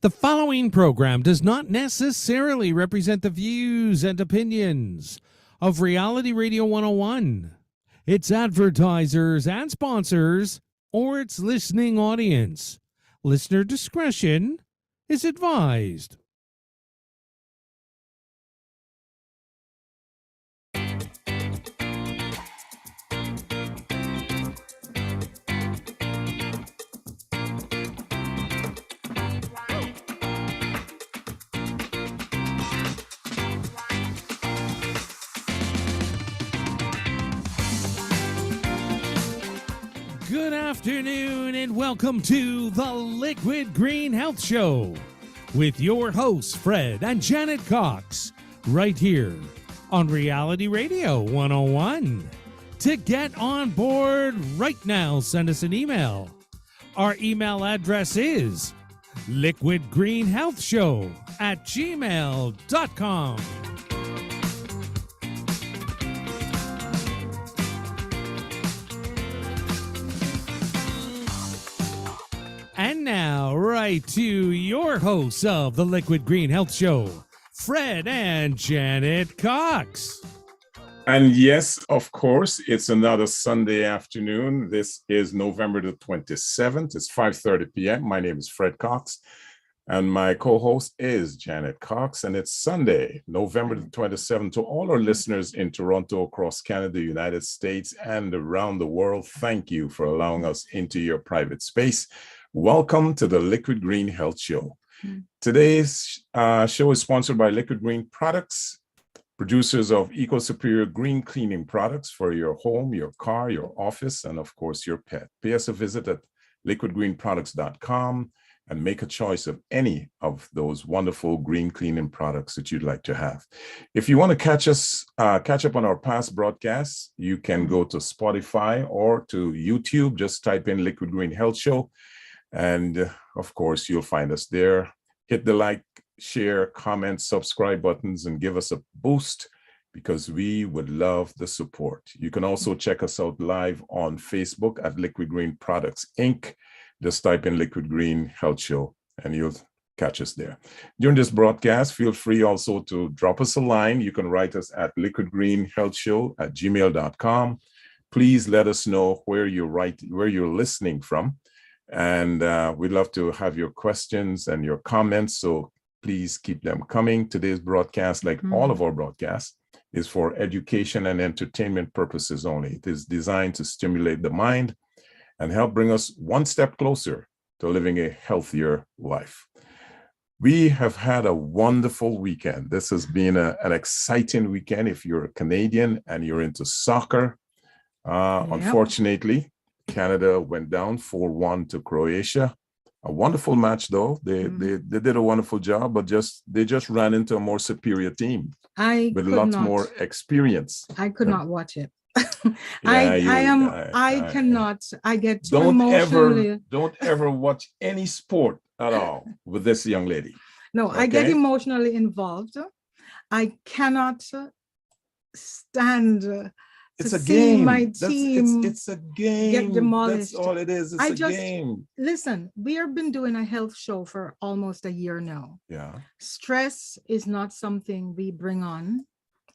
The following program does not necessarily represent the views and opinions of Reality Radio 101, its advertisers and sponsors, or its listening audience. Listener discretion is advised. Good afternoon and welcome to the Liquid Green Health Show with your hosts Fred and Janet Cox right here on Reality Radio 101. To get on board right now, send us an email. Our email address is liquidgreenhealthshow@gmail.com. And now, right to your hosts of the Liquid Green Health Show, Fred and Janet Cox. And yes, of course, it's another Sunday afternoon. This is November the 27th. It's 5:30 p.m. My name is Fred Cox, and my co-host is Janet Cox. And it's Sunday, November the 27th. To all our listeners in Toronto, across Canada, United States, and around the world, thank you for allowing us into your private space. Welcome to the Liquid Green Health Show. Today's show is sponsored by Liquid Green Products, producers of eco-superior green cleaning products for your home, your car, your office, and of course, your pet. Pay us a visit at liquidgreenproducts.com and make a choice of any of those wonderful green cleaning products that you'd like to have. If you want to catch up on our past broadcasts, you can go to Spotify or to YouTube. Just type in Liquid Green Health Show. And of course, you'll find us there. Hit the like, share, comment, subscribe buttons and give us a boost because we would love the support. You can also check us out live on Facebook at Liquid Green Products, Inc. Just type in Liquid Green Health Show and you'll catch us there. During this broadcast, feel free also to drop us a line. You can write us at liquidgreenhealthshow@gmail.com. Please let us know where you're listening from. And we'd love to have your questions and your comments. So please keep them coming. Today's broadcast, like all of our broadcasts, is for education and entertainment purposes only. It is designed to stimulate the mind and help bring us one step closer to living a healthier life. We have had a wonderful weekend. This has been an exciting weekend if you're a Canadian and you're into soccer. Unfortunately, Canada went down 4-1 to Croatia. A wonderful match, though. They did a wonderful job, but they just ran into a more superior team with lots more experience. I could not watch it. I cannot. I get too emotional. Don't ever watch any sport at all with this young lady. No, okay? I get emotionally involved. I cannot stand. It's a game. My team it's a game. Get demolished. That's all it is. It's a game. Listen, we have been doing a health show for almost a year now. Yeah. Stress is not something we bring on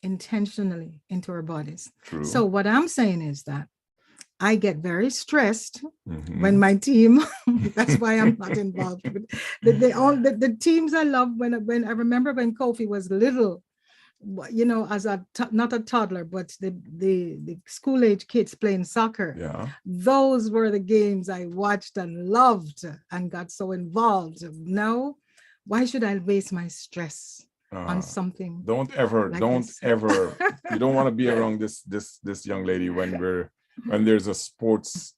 intentionally into our bodies. True. So what I'm saying is that I get very stressed when my team, that's why I'm not involved. The teams I love, when I remember when Kofi was little, you know, as not a toddler, but the school age kids playing soccer. Yeah. Those were the games I watched and loved and got so involved. Now, why should I waste my stress on something? Don't ever. You don't want to be around this young lady when there's a sports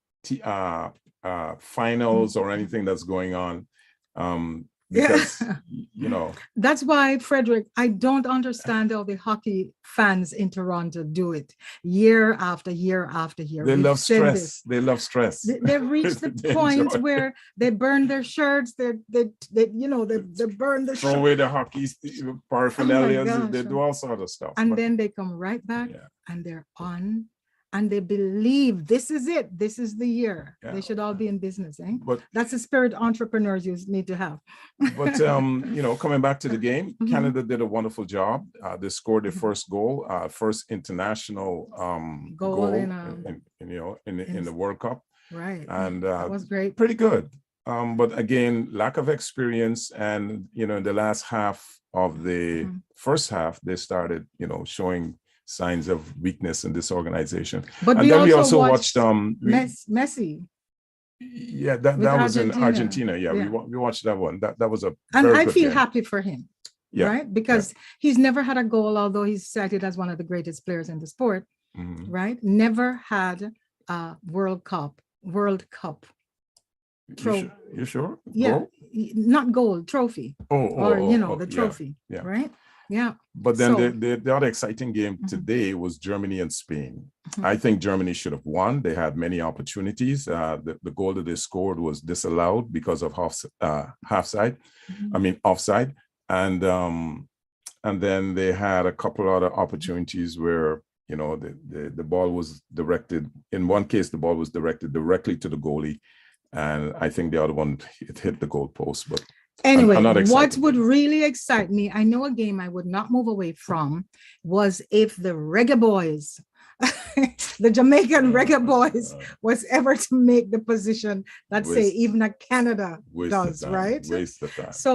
finals or anything that's going on. Because, you know. That's why, Frederick, I don't understand how the hockey fans in Toronto do it year after year after year. They love stress. They love stress. They've reached the point where they burn their shirts. They burn the throw away the hockey paraphernalia. They do all sorts of stuff. And then they come right back and they're on and they believe this is it. This is the year. Yeah. They should all be in business. But that's the spirit entrepreneurs need to have. But coming back to the game, Canada did a wonderful job. They scored their first goal, first international goal in the World Cup. Right. And that was great. Pretty good. But again, lack of experience, and in the last half of the first half, they started showing signs of weakness in this organization. But and we also watched Messi. Yeah, that was in Argentina. Yeah, we watched that one. That was a and very I good feel game. happy for him. Yeah, right, because he's never had a goal, although he's cited as one of the greatest players in the sport. Right, never had a World Cup. You sure? Yeah, goal? Not gold, trophy. The trophy. Yeah. Right. Yeah. But then the other exciting game today was Germany and Spain. I think Germany should have won. They had many opportunities. The goal that they scored was disallowed because of offside. And then they had a couple other opportunities where the ball was directed. In one case, the ball was directed directly to the goalie, and I think the other one it hit the goalpost. But anyway, what would really excite me, I know a game I would not move away from, was if the Reggae Boys, the Jamaican Reggae Boys, was ever to make the position that say even a Canada does, right? Waste the time. So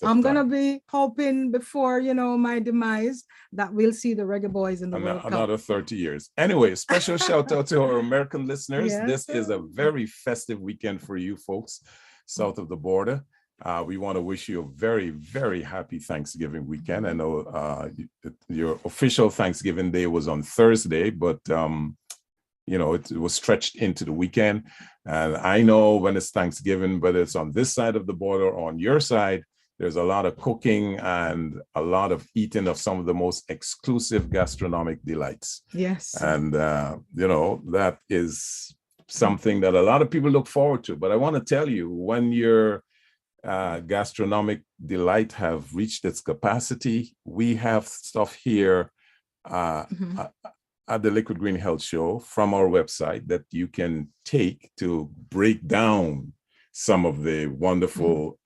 I'm gonna be hoping before my demise that we'll see the Reggae Boys in the World Cup. Another 30 years. Anyway, special shout out to our American listeners. Yes. This is a very festive weekend for you folks south of the border. We want to wish you a very, very happy Thanksgiving weekend. I know your official Thanksgiving Day was on Thursday, but it was stretched into the weekend. And I know when it's Thanksgiving, whether it's on this side of the border or on your side, there's a lot of cooking and a lot of eating of some of the most exclusive gastronomic delights. Yes. And, that is something that a lot of people look forward to. But I want to tell you, when your gastronomic delight have reached its capacity, we have stuff here at the Liquid Green Health Show from our website that you can take to break down some of the wonderful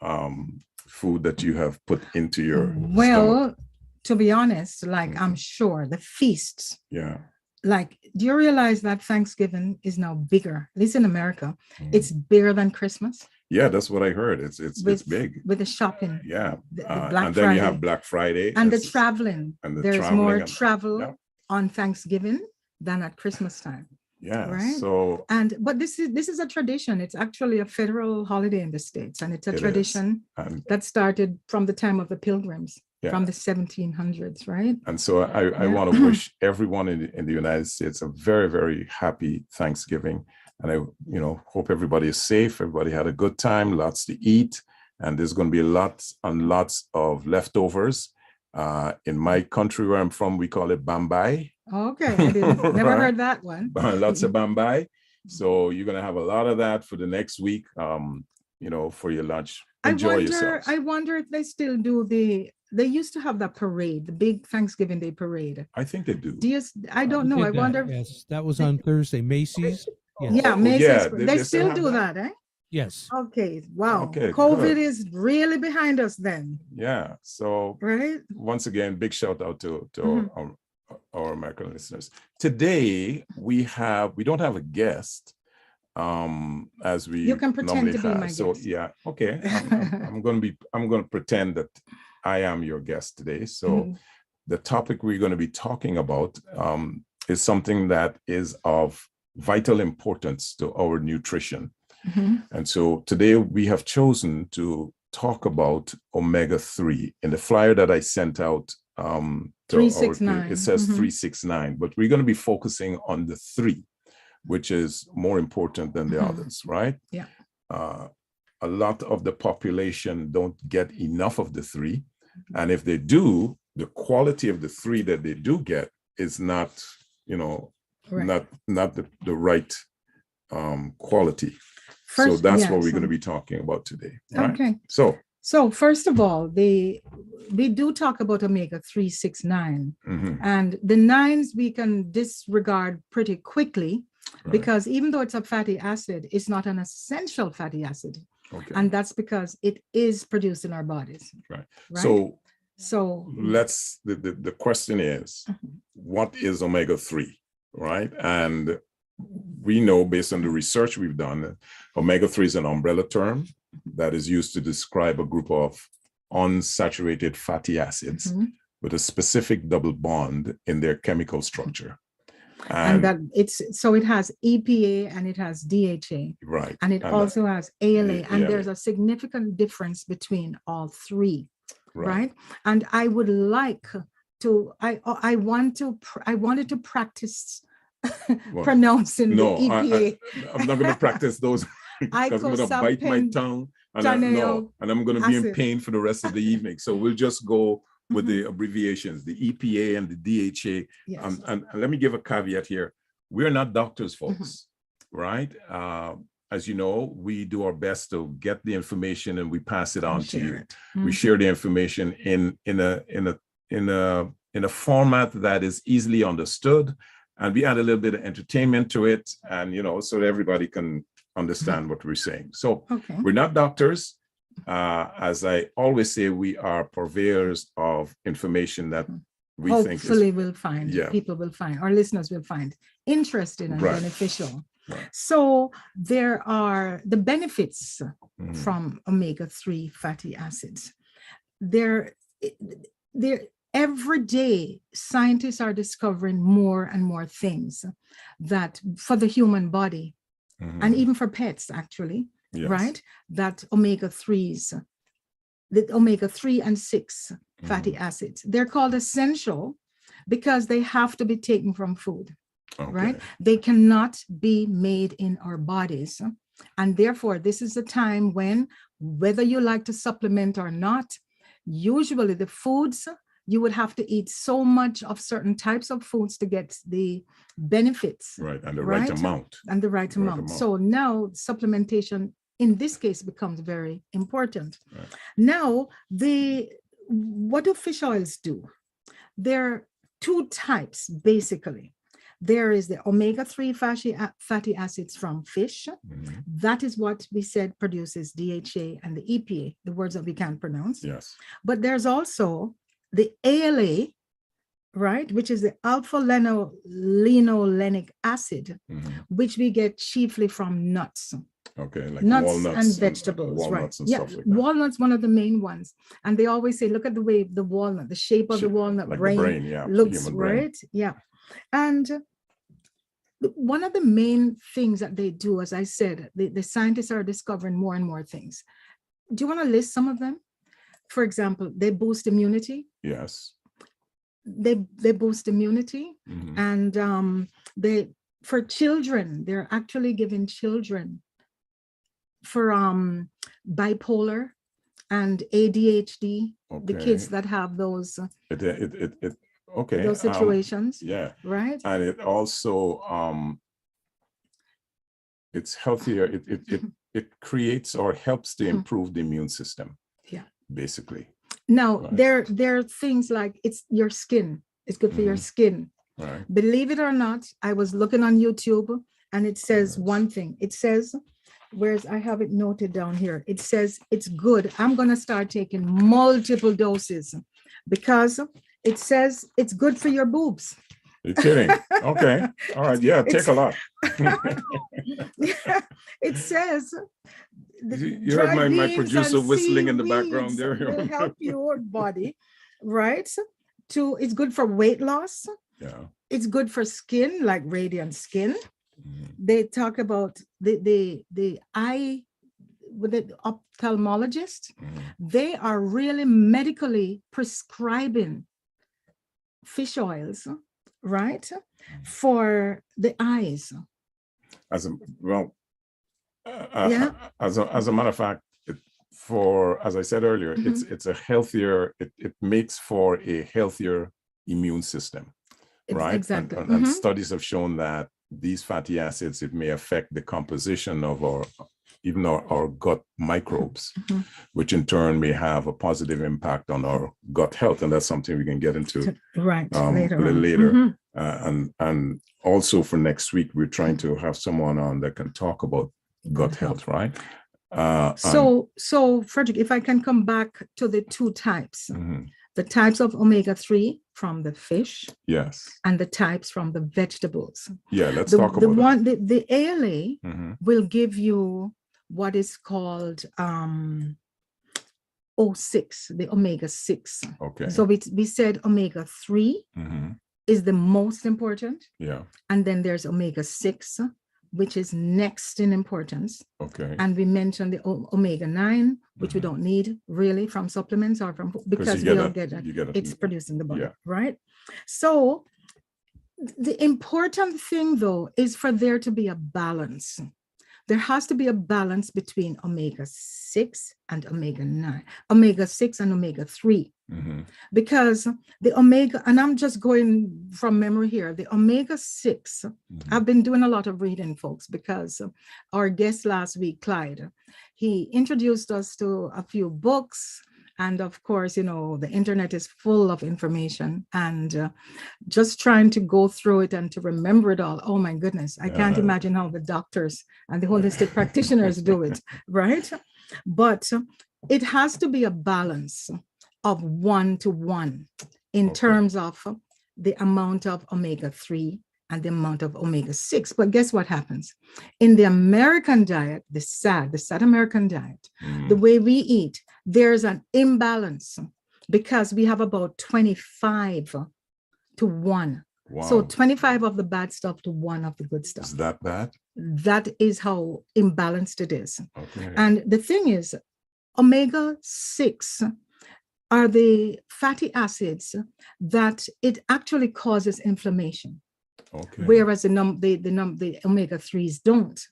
food that you have put into your stomach. To be honest, I'm sure the feasts, yeah, do you realize that Thanksgiving is now bigger, at least in America? It's bigger than Christmas. Yeah, that's what I heard. It's big with the shopping. Yeah, the and Black then Friday. You have Black Friday and the traveling. And there's more travel on Thanksgiving than at Christmas time. Yeah, right. So but this is a tradition. It's actually a federal holiday in the States, and it's a tradition that started from the time of the Pilgrims. Yeah. From the 1700s, right? And so I want to wish everyone in the United States a very, very happy Thanksgiving. And I, hope everybody is safe. Everybody had a good time, lots to eat. And there's going to be lots and lots of leftovers. In my country where I'm from, we call it Bambai. Okay, I never heard that one. Lots of Bambai. So you're going to have a lot of that for the next week, for your lunch. Enjoy yourselves. I wonder if they still do they used to have that parade, the big Thanksgiving Day parade. I think they do. I don't know. I wonder. Yes, that was on Thursday. Macy's. Yes. Yeah, Macy's. Yeah, they still do that, eh? Yes. Okay. Wow. Okay, COVID is really behind us then. Yeah. So right. Once again, big shout out to our American listeners. Today we don't have a guest. As we you can pretend to be my guest. So yeah, okay. I'm gonna pretend that I am your guest today. So the topic we're going to be talking about is something that is of vital importance to our nutrition. And so today we have chosen to talk about omega-3. In the flyer that I sent out, 369. It says 369, but we're going to be focusing on the 3, which is more important than the others, right? Yeah. A lot of the population don't get enough of the 3. And if they do, the quality of the 3 that they do get is not, not the right quality. So that's what we're going to be talking about today. Right? Okay. So So first of all, we do talk about omega-3, 6, 9, and the nines we can disregard pretty quickly because even though it's a fatty acid, it's not an essential fatty acid. Okay. And that's because it is produced in our bodies. Right. Right? So let's, the question is, what is omega-3, right? And we know based on the research we've done, omega-3 is an umbrella term that is used to describe a group of unsaturated fatty acids with a specific double bond in their chemical structure. And that it has EPA and it has DHA. Right. And it also has ALA. And there's a significant difference between all three. Right. And I would like to, I wanted to practice pronouncing the EPA. I'm not going to practice those because I'm going to bite my tongue and I'm going to be in pain for the rest of the evening. So we'll just go with the abbreviations, the EPA and the DHA. Yes. And let me give a caveat here. We're not doctors, folks, right? As you know, we do our best to get the information and we pass it on to you. We share the information in a format that is easily understood, and we add a little bit of entertainment to it, and so that everybody can understand what we're saying. So we're not doctors. As I always say, we are purveyors of information that we hopefully will find, people will find, our listeners will find interesting and beneficial. Right. So there are the benefits from omega-3 fatty acids. They're every day scientists are discovering more and more things that for the human body and even for pets actually, right? That omega-3s, the omega-3 and 6 fatty acids, they're called essential because they have to be taken from food. Right? They cannot be made in our bodies. And therefore, this is a time when, whether you like to supplement or not, usually the foods, you would have to eat so much of certain types of foods to get the benefits. Right, and the right amount. And the right amount. So now supplementation, in this case, becomes very important. Right. Now, what do fish oils do? There are two types, basically. There is the omega-3 fatty acids from fish. That is what we said produces DHA and the EPA, the words that we can't pronounce. Yes. But there's also the ALA, right, which is the alpha-linolenic acid, which we get chiefly from nuts. Okay, like nuts walnuts and vegetables, walnuts right? And stuff like that. Walnuts, one of the main ones. And they always say, look at the way the walnut, the shape of the walnut like brain, looks, right? Yeah. And one of the main things that they do, as I said, the scientists are discovering more and more things. Do you want to list some of them? For example, they boost immunity. Yes. They boost immunity. And for children, they're actually giving children for bipolar and ADHD, the kids that have those those situations. Right. And it also it's healthier. It creates or helps to improve the immune system. Yeah. Basically. Now there are things like it's your skin. It's good for your skin. Right. Believe it or not, I was looking on YouTube and it says one thing. It says, I have it noted down here. It says it's good. I'm going to start taking multiple doses because it says it's good for your boobs. You're kidding. Okay. All right. Yeah, take a lot. It says you heard my producer whistling in the background there. Will help your body, right? It's good for weight loss. Yeah. It's good for skin, like radiant skin. They talk about the eye with the ophthalmologist. They are really medically prescribing fish oils, right, for the eyes. As a matter of fact, as I said earlier, it's a healthier. It makes for a healthier immune system, right? Exactly. And studies have shown that these fatty acids, it may affect the composition of our even our gut microbes, which in turn may have a positive impact on our gut health. And that's something we can get into later a little on. later. And also for next week, we're trying to have someone on that can talk about gut health, right? So Frederick, if I can come back to the two types, the types of omega-3 from the fish, yes, and the types from the vegetables. Yeah, let's talk about the ALA will give you what is called O6, the omega-6. Okay. So we said omega-3 is the most important. Yeah. And then there's omega-6, which is next in importance. Okay. And we mentioned the omega-9, which we don't need really from supplements or from, because we don't get it. It's produced in the body, right? So the important thing though is for there to be a balance. There has to be a balance between omega-6 and omega-9, omega-6 and omega-3. Because the omega, and I'm just going from memory here, the omega-6, I've been doing a lot of reading, folks, because our guest last week, Clyde, he introduced us to a few books. And of course, you know, the internet is full of information, and just trying to go through it and to remember it all. Oh my goodness, I can't imagine how the doctors and the holistic practitioners do it, right? But it has to be a balance of 1-to-1 in terms of the amount of omega-3 and the amount of omega-6. But guess what happens? In the American diet, the SAD American diet, the way we eat, there's an imbalance because we have about 25-to-1. Wow. So 25 of the bad stuff to 1 of the good stuff. Is that bad? That is how imbalanced it is. Okay. And the thing is, omega-6 are the fatty acids that it actually causes inflammation. Okay. Whereas the omega-3s don't.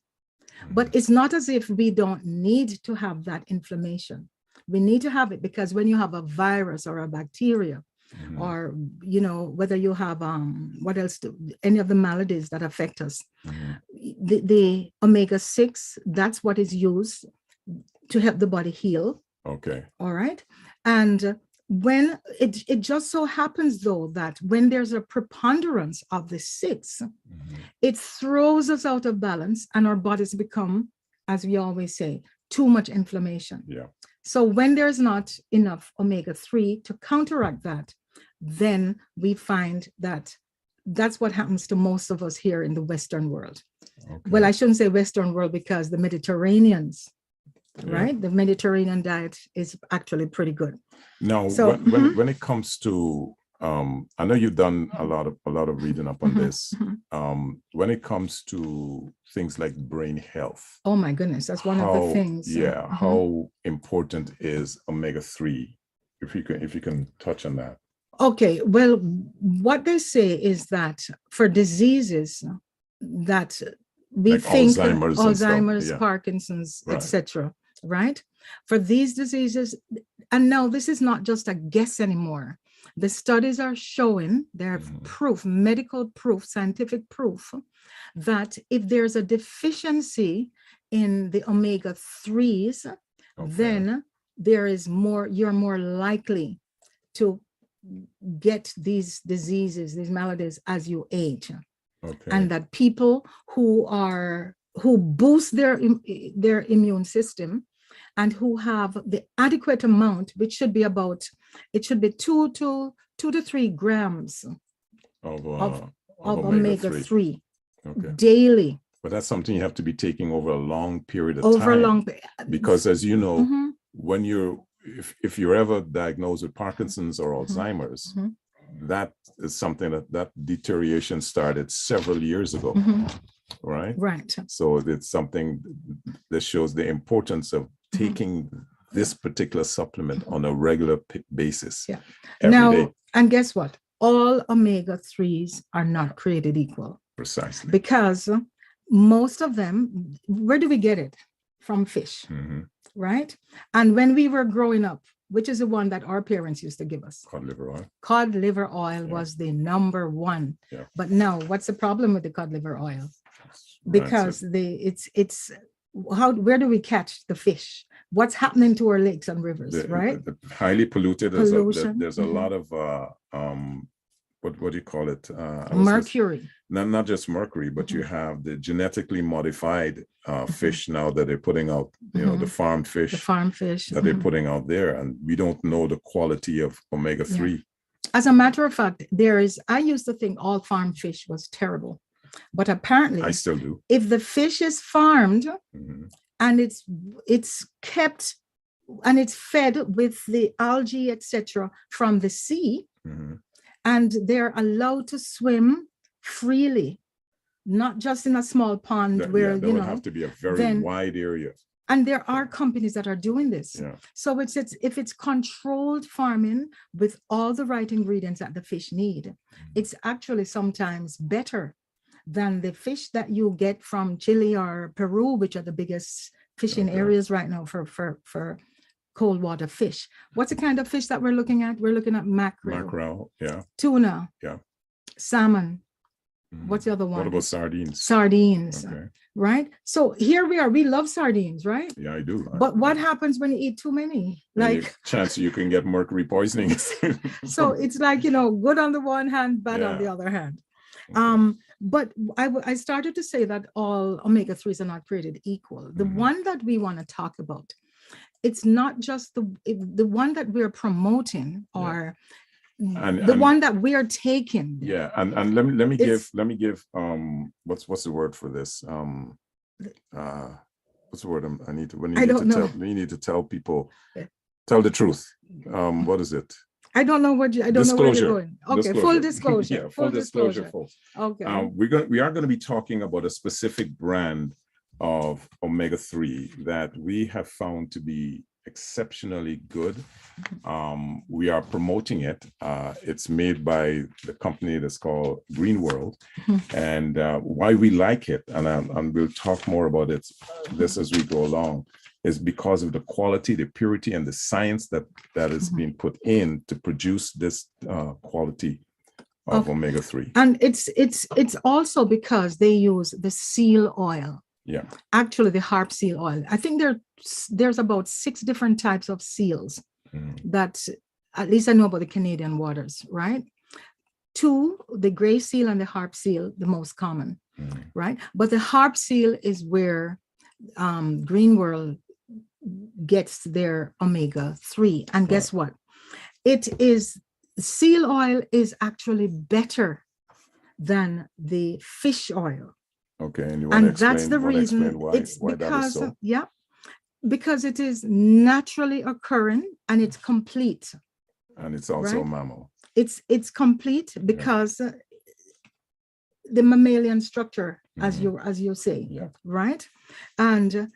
But it's not as if we don't need to have that inflammation. We need to have it because when you have a virus or a bacteria, or, you know, whether you have, what else, any of the maladies that affect us, the omega-6, that's what is used to help the body heal. Okay. All right. And when it just so happens, though, that when there's a preponderance of the 6, it throws us out of balance and our bodies become, as we always say, too much inflammation. Yeah. So when there's not enough omega-3 to counteract that, then we find that that's what happens to most of us here in the Western world. Okay. Well, I shouldn't say Western world because the Mediterraneans, right? The Mediterranean diet is actually pretty good. Now, so, when it comes to, I know you've done a lot of reading up on this. When it comes to things like brain health. Oh my goodness, that's one of the things. Yeah, how important is omega-3? If you can touch on that. Okay, well, what they say is that for diseases that we like think Alzheimer's, Parkinson's, etc., right? For these diseases, and now this is not just a guess anymore. The studies are showing, there are proof, medical proof, scientific proof, that if there's a deficiency in the omega-3s, then there is more, you're more likely to get these diseases, these maladies as you age. Okay. And that people who boost their immune system and who have the adequate amount, which should be about, it should be 2 to 3 grams of omega-3 daily. But that's something you have to be taking over a long period of time. Because as you know, when if you're ever diagnosed with Parkinson's or Alzheimer's, that is something that deterioration started several years ago, right? Right. So it's something that shows the importance of taking this particular supplement on a regular basis. Yeah. Every day. And guess what? All omega-3s are not created equal. Precisely. Because most of them, where do we get it? From fish, right? And when we were growing up, which is the one that our parents used to give us? Cod liver oil. Cod liver oil was the number one. Yeah. But now, what's the problem with the cod liver oil? Because it's where do we catch the fish? What's happening to our lakes and rivers, right? The highly polluted. Pollution. There's a lot of what do you call it? Mercury. Not just mercury, but you have the genetically modified fish now that they're putting out. You know, the farm fish. The farm fish that they're putting out there, and we don't know the quality of omega-3. As a matter of fact, I used to think all farm fish was terrible, but apparently I still do. If the fish is farmed and it's kept and it's fed with the algae, etc., from the sea, and they're allowed to swim freely, not just in a small pond where that would have to be a very wide area. And there are companies that are doing this. Yeah. So if it's controlled farming with all the right ingredients that the fish need, it's actually sometimes better than the fish that you get from Chile or Peru, which are the biggest fishing areas right now for cold water fish. What's the kind of fish that we're looking at? We're looking at mackerel, tuna, salmon. What's the other one? What about sardines? Sardines, okay. Right? So here we are. We love sardines, right? Yeah, I do. But what happens when you eat too many? Like, chance you can get mercury poisoning. So it's like, good on the one hand, bad on the other hand. Okay. But I started to say that all omega-3s are not created equal. The one that we want to talk about, it's not just the one that we're promoting or the one that we are taking. Yeah, and let me give what's the word for this? What's the word I need to you need to tell people, tell the truth. What is it? I don't know what I don't know where you're going. Okay, disclosure. Full disclosure. Yeah, full disclosure, folks. Okay. We are going to be talking about a specific brand of omega-3 that we have found to be exceptionally good. We are promoting it. It's made by the company that's called Green World, and why we like it, and we'll talk more about this as we go along, is because of the quality, the purity, and the science that is being put in to produce this quality of omega-3. And it's also because they use the seal oil. Yeah. Actually, the harp seal oil. I think there's about 6 different types of seals that at least I know about the Canadian waters, right? 2, the gray seal and the harp seal, the most common, right? But the harp seal is where Green World gets their omega-3. And guess what? Seal oil is actually better than the fish oil. Okay, and that's the reason. It's because because it is naturally occurring and it's complete. And it's also mammal. It's complete because the mammalian structure, as you say, right? And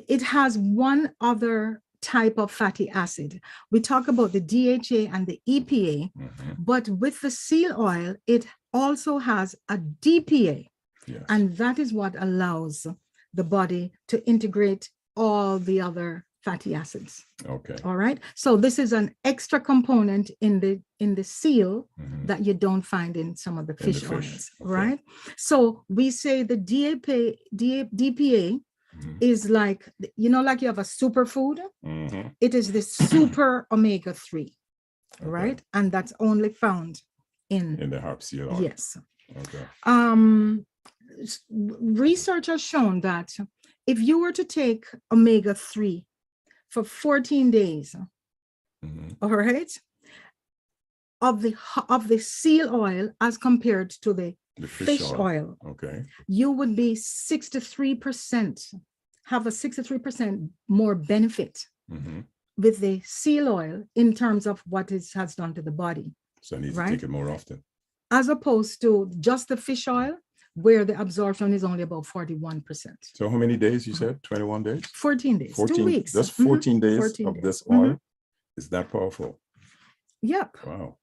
it has one other type of fatty acid. We talk about the DHA and the EPA, but with the seal oil, it also has a DPA. Yes. And that is what allows the body to integrate all the other fatty acids. Okay. All right. So this is an extra component in the seal that you don't find in some of the fish oils, right? So we say the DPA is like, like you have a superfood. It is the super omega-3, right? And that's only found in the harp seal oil. Yes. Okay. Research has shown that if you were to take omega-3 for 14 days, all right, of the seal oil as compared to the fish oil, okay, you would be 63%, have a 63% more benefit with the seal oil in terms of what it has done to the body. So I need to take it more often. As opposed to just the fish oil, where the absorption is only about 41%. So how many days you said? 21 days? 14 days, 2 weeks. That's 14 days 14 of this oil. Is that powerful? Yep. Wow.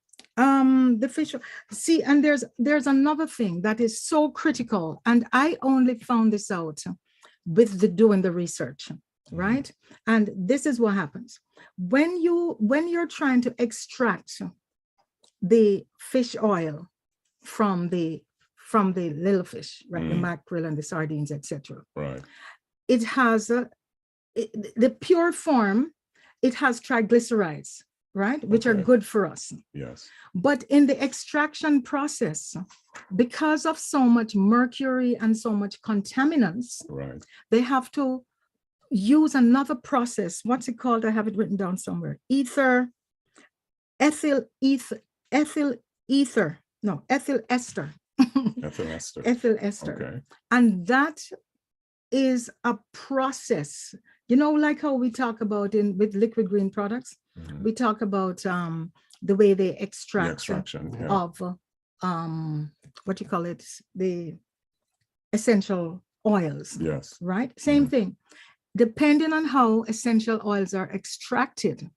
The fish, see, and there's another thing that is so critical, and I only found this out with doing the research, right? And this is what happens. When you're trying to extract the fish oil from the little fish, right? The mackerel and the sardines, etc. Right. it has the pure form, it has triglycerides, right? Which are Okay. good for us. Yes. But in the extraction process, because of so much mercury and so much contaminants, Right. they have to use another process. What's it called? I have it written down somewhere. Ethyl ester. Ethyl ester. Ethyl ester. Okay. And that is a process. You know, like how we talk about with liquid green products, Mhm. we talk about the way they The extract extraction. Yeah. of what you call it, the essential oils, Yes. right? Same Mhm. thing. Depending on how essential oils are extracted,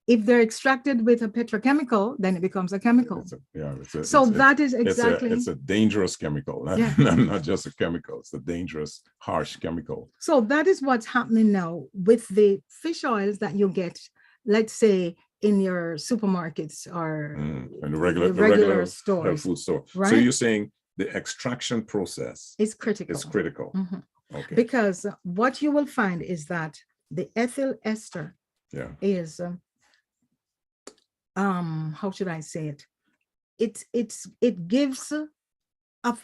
if they're extracted with a petrochemical, then it becomes a chemical. So that is exactly. It's a dangerous chemical, not, Yeah. not just a chemical. It's a dangerous, harsh chemical. So that is what's happening now with the fish oils that you get, let's say, in your supermarkets or And the regular regular health stores, food store. right? So you're saying the extraction process Is critical. is critical. Mhm. Okay. Because what you will find is that the ethyl ester Yeah. is how should I say it? It gives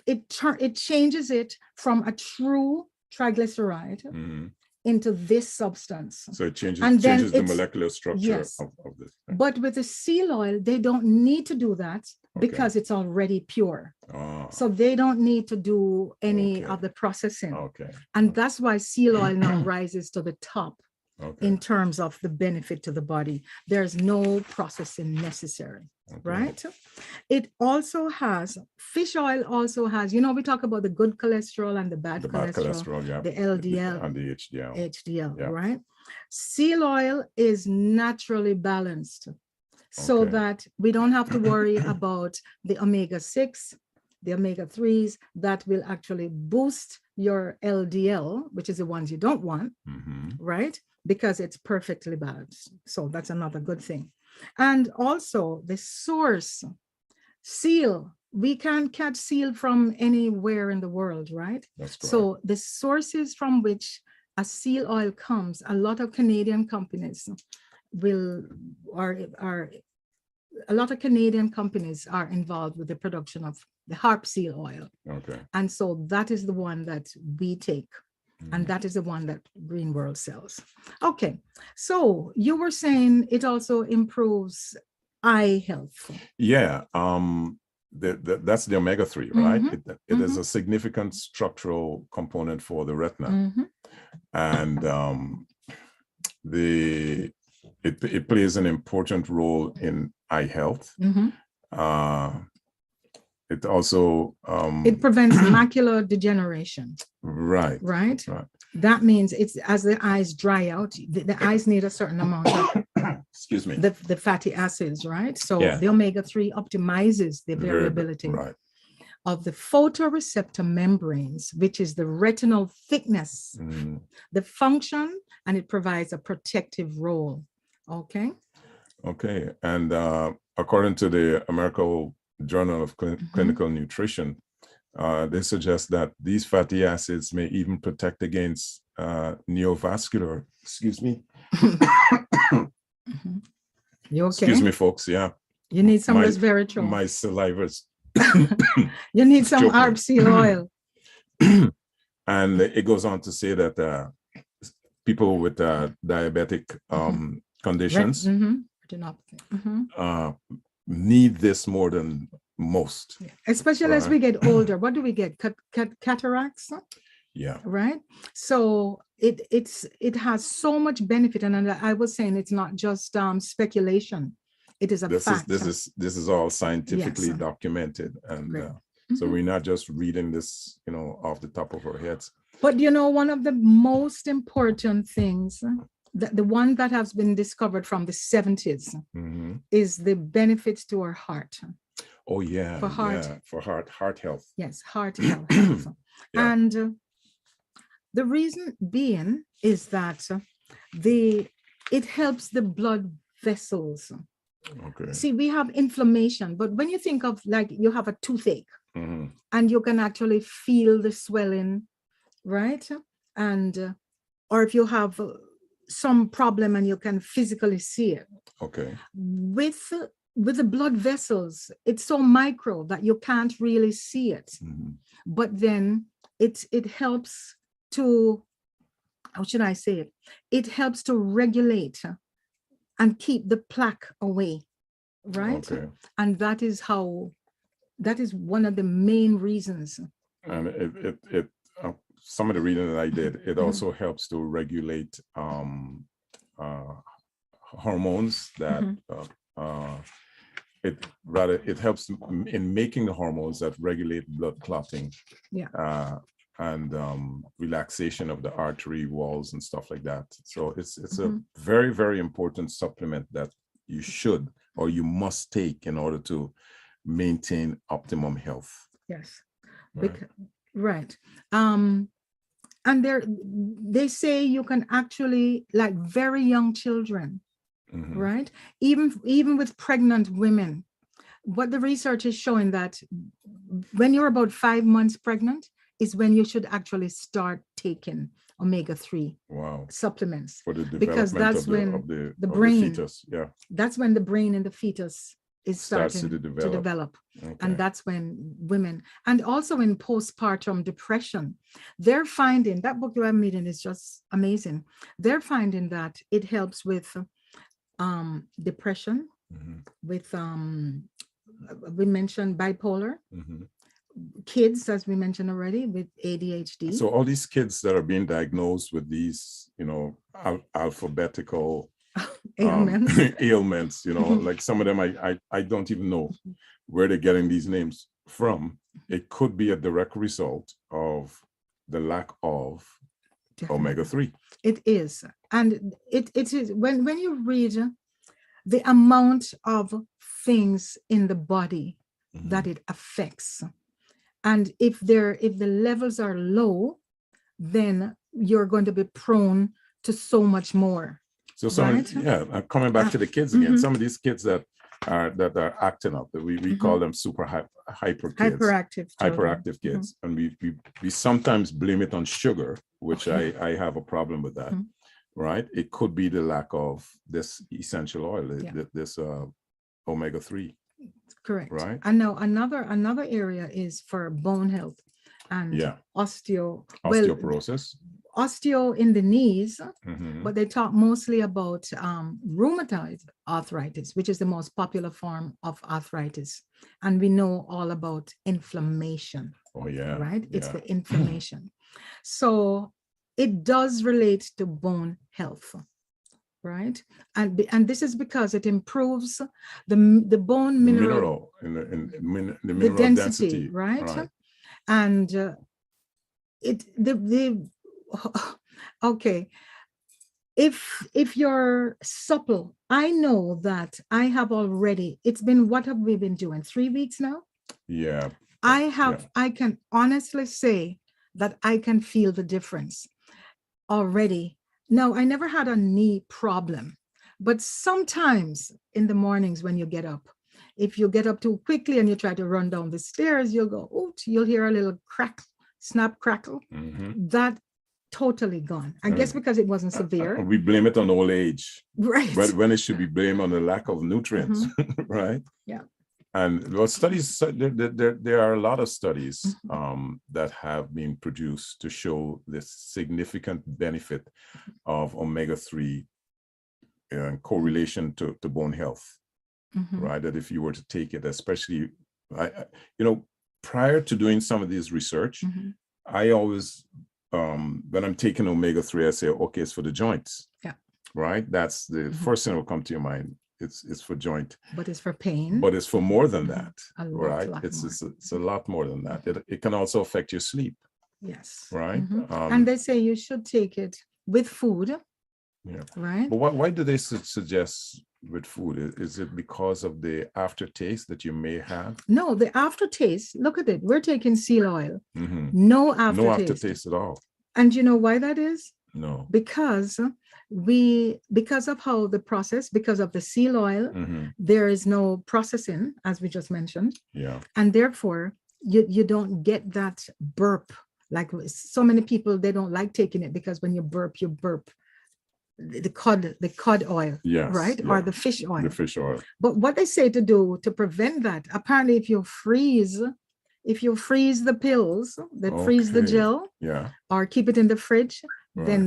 it changes it from a true triglyceride Mhm. into this substance. So it changes, And then changes the it's- molecular structure yes. of this. But with the seal oil, they don't need to do that Okay. because it's already pure. Ah, So they don't need to do any Okay. of the processing. okay. And that's why seal oil now rises to the top Okay. in terms of the benefit to the body. There's no processing necessary, Okay. right? It also has, fish oil also has, you know, we talk about the good cholesterol and the bad The cholesterol, bad cholesterol, yeah. the LDL, And the HDL. HDL, Yeah. right? Seal oil is naturally balanced so Okay. that we don't have to worry about the omega-6, the omega-3s that will actually boost your LDL, which is the ones you don't want, Mhm. right? Because it's perfectly balanced. So that's another good thing. And also the source, seal, we can't catch seal from anywhere in the world, right? That's correct. So the sources from which a seal oil comes, a lot of Canadian companies are a lot of Canadian companies are involved with the production of the harp seal oil. Okay. And so that is the one that we take. And Mhm. that is the one that Green World sells. Okay, so you were saying it also improves eye health. Yeah. That's the omega-3, right? Mhm. It is a significant structural component for the retina. Mhm. And it plays an important role in eye health. Mhm. It also It prevents macular degeneration, right. right? Right. That means it's as the eyes dry out, the eyes need a certain amount of Excuse me. the fatty acids, right? So Yeah. the omega-3 optimizes the The variability right. of the photoreceptor membranes, which is the retinal thickness, Mhm. the function, and it provides a protective role. Okay. Okay. And according to the American Journal of Clinical Nutrition, they suggest that these fatty acids may even protect against neovascular, excuse me. Mhm. You okay? Excuse me, folks. Yeah. You need some My- resveratrol. My saliva's. You need some choking me. arb seal oil. And it goes on to say that people with diabetic conditions Retinopathy. Mhm. need this more than most. Especially as Right. we get older. What do we get? Cataracts, Yeah. right? So it has so much benefit. And I was saying it's not just speculation. It is a fact. This is all scientifically Yes. documented, and Great. so Mhm. we're not just reading this, off the top of our heads. But one of the most important things, the one that has been discovered from the 70s, Mhm. is the benefits to our heart. Oh yeah, For heart. yeah, for heart health. Yes, heart health. Yeah. And the reason being is that it helps the blood vessels. Okay. See, we have inflammation, but when you think of like you have a toothache Mhm. and you can actually feel the swelling, right? and or if you have some problem and you can physically see it. Okay. With the blood vessels, it's so micro that you can't really see it. But then it helps to, how should I say it? It helps to regulate and keep the plaque away, right? Okay. And that is one of the main reasons. And it some of the reading that I did, it also helps to regulate hormones that it helps in making the hormones that regulate blood clotting, and relaxation of the artery walls and stuff like that. So it's a very, very important supplement that you should or you must take in order to maintain optimum health. Yes. Right. And they say you can actually, like very young children, right? Even with pregnant women, what the research is showing that when you're about 5 months pregnant is when you should actually start taking omega-3 supplements. For the development because that's when the brain, fetus. Yeah. That's when the brain in the fetus is starting to develop. Okay. And that's when women, and also in postpartum depression, they're finding, that book you have reading is just amazing. They're finding that it helps with depression, with we mentioned bipolar, kids, as we mentioned already, with ADHD. So all these kids that are being diagnosed with these, alphabetical ailments, like some of them I don't even know where they're getting these names from. It could be a direct result of the lack of omega-3. It is. And it is when you read the amount of things in the body that it affects, and if the levels are low, then you're going to be prone to so much more. So coming back to the kids again, some of these kids that are acting up, we call them super hyper kids, hyperactive kids, and we sometimes blame it on sugar, which I have a problem with that. Right? It could be the lack of this essential oil, this omega-3. Correct. Right. And now another area is for bone health and osteoporosis. Osteo in the knees, but they talk mostly about rheumatoid arthritis, which is the most popular form of arthritis. And we know all about inflammation. Oh, yeah. Right? It's the inflammation. So it does relate to bone health. Right. And this is because it improves the bone mineral the mineral density. Right? And okay, if you're supple, I know that I have already, it's been, what have we been doing, 3 weeks now? Yeah. I can honestly say that I can feel the difference already. No, I never had a knee problem, but sometimes in the mornings when you get up, if you get up too quickly and you try to run down the stairs, you'll go, oh, you'll hear a little snap, crackle. That totally gone. I guess because it wasn't severe. We blame it on old age. Right. But when it should be blamed on the lack of nutrients, right? Yeah. And studies, there are a lot of studies that have been produced to show this significant benefit of omega-3 in correlation to bone health, right? That if you were to take it, especially, prior to doing some of this research, I always, when I'm taking omega-3, I say, okay, it's for the joints. Yeah. Right? That's the first thing that will come to your mind. It's for joint. But it's for pain. But it's for more than that. Right? Lot it's a lot more than that. It can also affect your sleep. Yes. Right? And they say you should take it with food. Yeah. Right. But why do they suggest with food? Is it because of the aftertaste that you may have? No, the aftertaste, look at it. We're taking seal oil. No aftertaste. No aftertaste at all. And you know why that is? No. Because of how the process, because of the seal oil, there is no processing, as we just mentioned. Yeah. And therefore, you don't get that burp Like so many people, they don't like taking it because when you burp the cod oil, Yes, right? yeah. Or the fish oil. The fish oil. But what they say to do to prevent that, apparently if you freeze the pills, that freeze the Okay. gel, Yeah. or keep it in the fridge, Right. then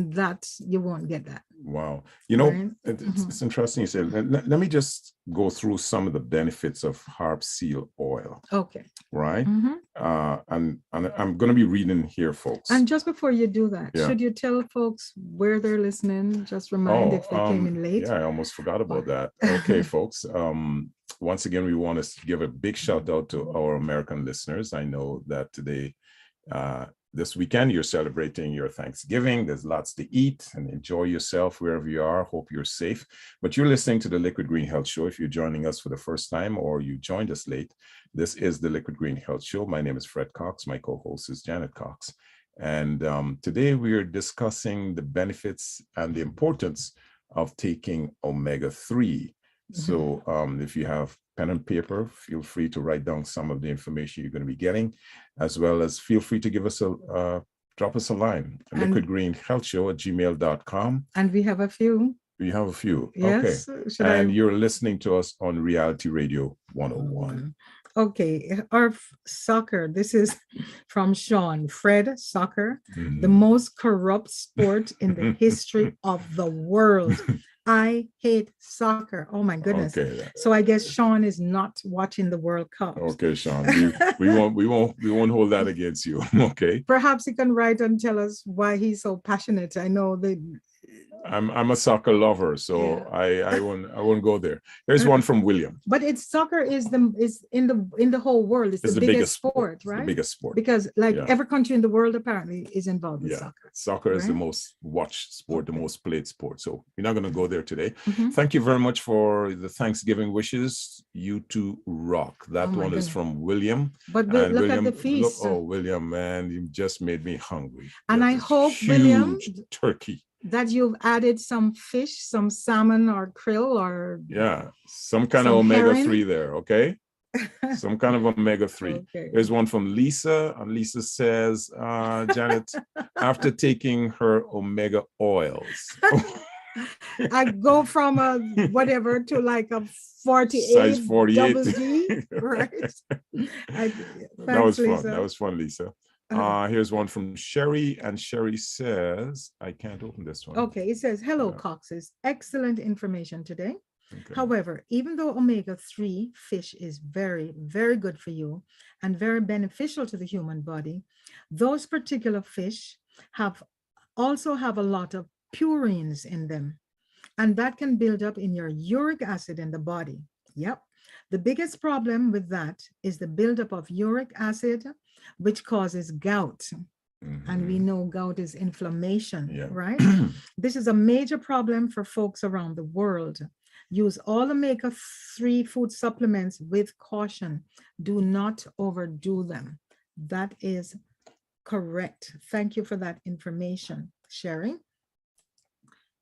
you won't get that. Wow. You know, Right? it's interesting you said. Let me just go through some of the benefits of harp seal oil. Okay. Right. And I'm going to be reading here, folks. And just before you do that, Yeah. should you tell folks where they're listening? Just remind if they came in late. Yeah, I almost forgot about that. Okay, folks. Once again, we want to give a big shout out to our American listeners. I know that today, this weekend, you're celebrating your Thanksgiving. There's lots to eat and enjoy yourself wherever you are. Hope you're safe. But you're listening to the Liquid Green Health Show. If you're joining us for the first time or you joined us late, this is the Liquid Green Health Show. My name is Fred Cox. My co-host is Janet Cox. And today we are discussing the benefits and the importance of taking omega-3. So if you have pen and paper, feel free to write down some of the information you're going to be getting, as well as feel free to give us drop us a line, liquidgreenhealthshow@gmail.com. And we have a few. We have a few. Yes. Okay. You're listening to us on Reality Radio 101. Okay, our soccer, this is from Sean. Fred, soccer, the most corrupt sport in the history of the world. I hate soccer. Oh my goodness. Okay. So I guess Sean is not watching the World Cup. Okay, Sean. We won't hold that against you. Okay. Perhaps he can write and tell us why he's so passionate. I know that I'm a soccer lover, so yeah. I won't go there. Here's one from William. But soccer is in the whole world. It's the biggest sport, right? The biggest sport. Because every country in the world apparently is involved with soccer. Soccer is the most watched sport, the most played sport. So we're not going to go there today. Thank you very much for the Thanksgiving wishes. You two rock. That one is from William. But look at the feast. William, man, you just made me hungry. And I hope, William, turkey. That you've added some fish, some salmon or krill or some kind of omega-3 there, okay? Some kind of omega-3. Okay. There's one from Lisa, and Lisa says, Janet, after taking her omega oils. I go from a whatever to like a 48, size 48. double D, right? That was fun. That was fun, Lisa. Here's one from Sherry, and Sherry says, I can't open this one. Okay, it says, hello, Coxes. Excellent information today. Okay. However, even though omega-3 fish is very, very good for you and very beneficial to the human body, those particular fish also have a lot of purines in them, and that can build up in your uric acid in the body. Yep. The biggest problem with that is the buildup of uric acid, which causes gout. And we know gout is inflammation, right? This is a major problem for folks around the world. Use all omega-3 food supplements with caution. Do not overdo them. That is correct. Thank you for that information, Sherry.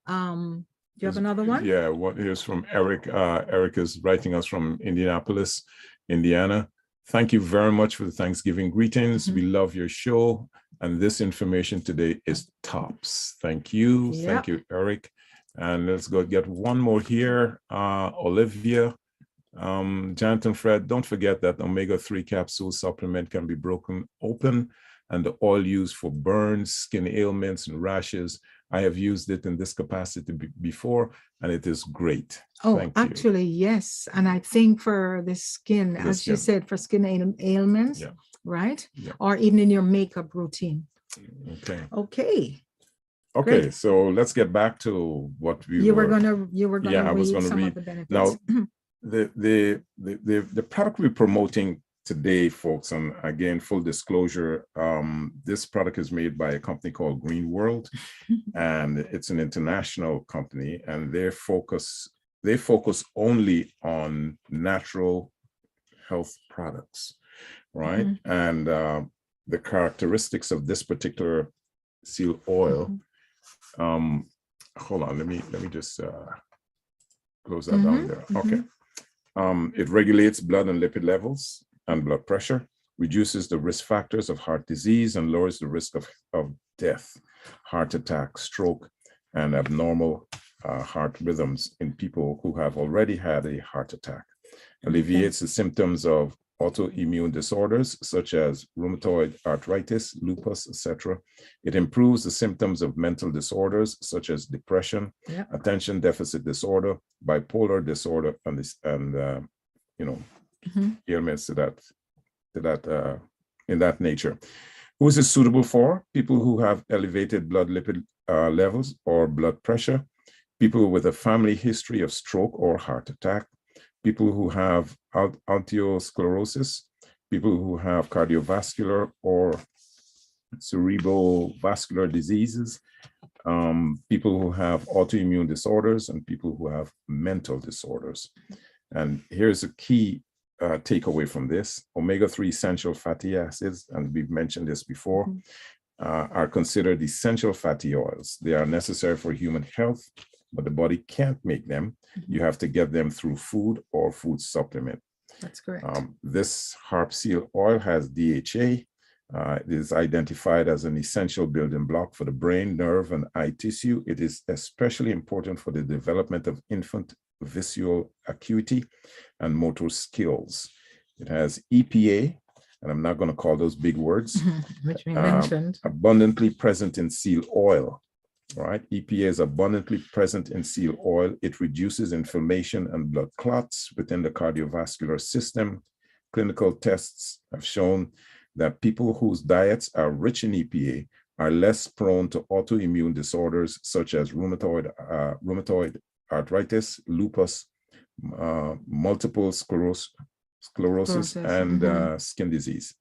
Do you have another one? Yeah, here's from Eric. Eric is writing us from Indianapolis, Indiana. Thank you very much for the Thanksgiving greetings. We love your show. And this information today is tops. Thank you. Yep. Thank you, Eric. And let's go get one more here. Olivia, Janet and Fred, don't forget that omega-3 capsule supplement can be broken open and the oil used for burns, skin ailments, and rashes. I have used it in this capacity before, and it is great. Oh, actually, yes. And I think for the skin, as you said, for skin ailments, right? Yeah. Or even in your makeup routine. Okay. Great. So let's get back to what you were gonna I was going to read. Now, the product we're promoting today, folks, and again, full disclosure, this product is made by a company called Green World, and it's an international company, and they focus only on natural health products, right? And the characteristics of this particular seal oil. Hold on, let me just close that down there. Okay. It regulates blood and lipid levels and blood pressure. reduces the risk factors of heart disease, and lowers the risk of death, heart attack, stroke, and abnormal heart rhythms in people who have already had a heart attack. Alleviates the symptoms of autoimmune disorders such as rheumatoid arthritis, lupus, etc. It improves the symptoms of mental disorders such as depression, attention deficit disorder, bipolar disorder, and ailments to that in that nature. Who is it suitable for? People who have elevated blood lipid levels or blood pressure, people with a family history of stroke or heart attack, people who have arteriosclerosis, people who have cardiovascular or cerebrovascular diseases, people who have autoimmune disorders, and people who have mental disorders. And here's a key takeaway from this. Omega-3 essential fatty acids, and we've mentioned this before, are considered essential fatty oils. They are necessary for human health, but the body can't make them. You have to get them through food or food supplement. That's correct. This harp seal oil has DHA. It is identified as an essential building block for the brain, nerve, and eye tissue. It is especially important for the development of infant visual acuity and motor skills. It has EPA, and I'm not going to call those big words, which we mentioned, abundantly present in seal oil. Right? EPA is abundantly present in seal oil. It reduces inflammation and blood clots within the cardiovascular system. Clinical tests have shown that people whose diets are rich in EPA are less prone to autoimmune disorders such as rheumatoid arthritis, lupus, multiple sclerosis, and skin disease.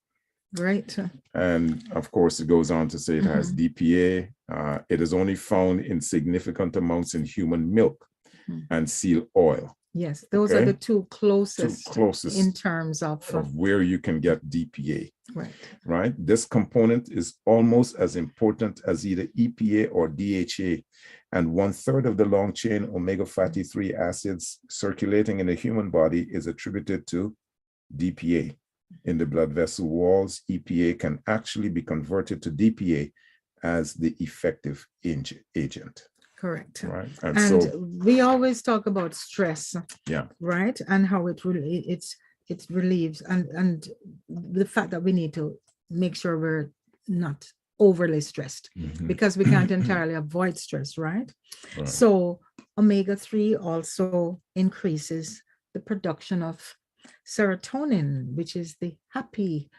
Right. And of course, it goes on to say it has DPA. It is only found in significant amounts in human milk and seal oil. Yes, those are the two closest in terms of where you can get DPA. Right. Right. This component is almost as important as either EPA or DHA. And 1/3 of the long chain omega fatty 3 acids circulating in the human body is attributed to DPA. In the blood vessel walls, EPA can actually be converted to DPA as the effective agent. Correct. Right. And so we always talk about stress. Yeah. Right. And how it relieves and the fact that we need to make sure we're not overly stressed because we can't entirely avoid stress, right? So omega-3 also increases the production of serotonin, which is the happy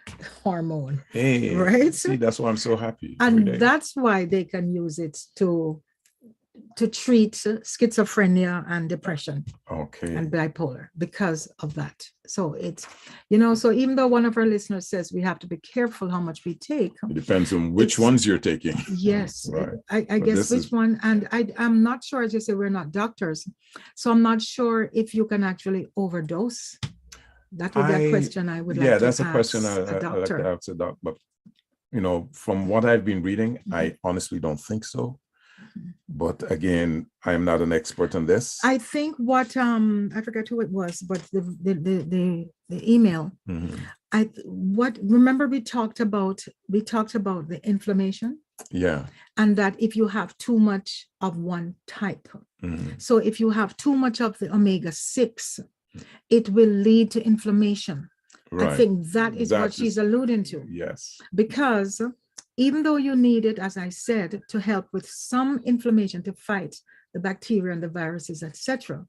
hormone. Hey, right? See, that's why I'm so happy. And that's why they can use it to treat schizophrenia and depression and bipolar because of that. So it's, so even though one of our listeners says we have to be careful how much we take. It depends on which ones you're taking. Yes. Right. I guess which one. And I'm not sure, as you say, we're not doctors. So I'm not sure if you can actually overdose. That would be a question I would like to ask. Yeah, that's a question I'd like to ask a doctor. But, from what I've been reading, I honestly don't think so. But again, I am not an expert on this. I think what I forgot who it was, but the email. Remember we talked about the inflammation. Yeah. And that if you have too much of one type, so if you have too much of the omega-6, it will lead to inflammation. Right. I think that is what she's alluding to. Yes. Because even though you need it, as I said, to help with some inflammation to fight the bacteria and the viruses, etc.,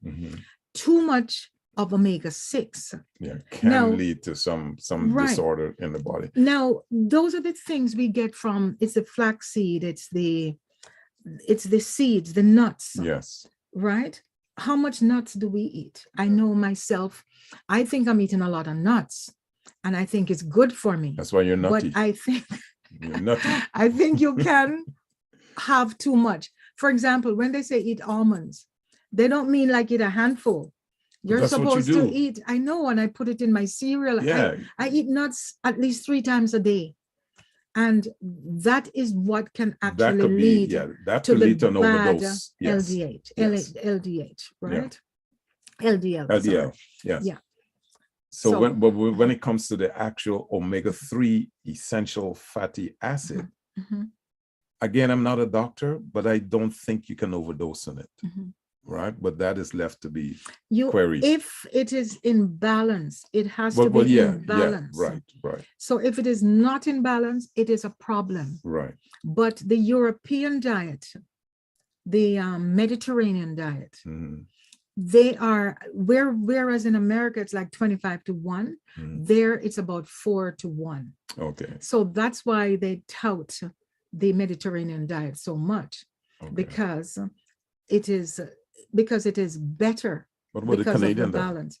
too much of omega-6 can lead to some disorder in the body. Now, those are the things we get from, it's the flaxseed, it's the seeds, the nuts. Yes. Right? How much nuts do we eat? I know myself, I think I'm eating a lot of nuts, and I think it's good for me. That's why you're nutty. But I think I think you can have too much. For example, when they say eat almonds, they don't mean like eat a handful. You're supposed to eat. I know, and I put it in my cereal. Yeah. I eat nuts at least 3 times a day. And that is what can actually lead to an overdose. Yes. LDH, right? LDL. Yes. Yeah. So when it comes to the actual omega-3 essential fatty acid, again, I'm not a doctor, but I don't think you can overdose on it, right? But that is left to be queried. If it is in balance, it has to be in balance. Yeah, right. So if it is not in balance, it is a problem. Right. But the European diet, the Mediterranean diet, they are, whereas in America, it's like 25-1, there it's about 4-1. Okay. So that's why they tout the Mediterranean diet so much, because it is better. What about the Canadian balance?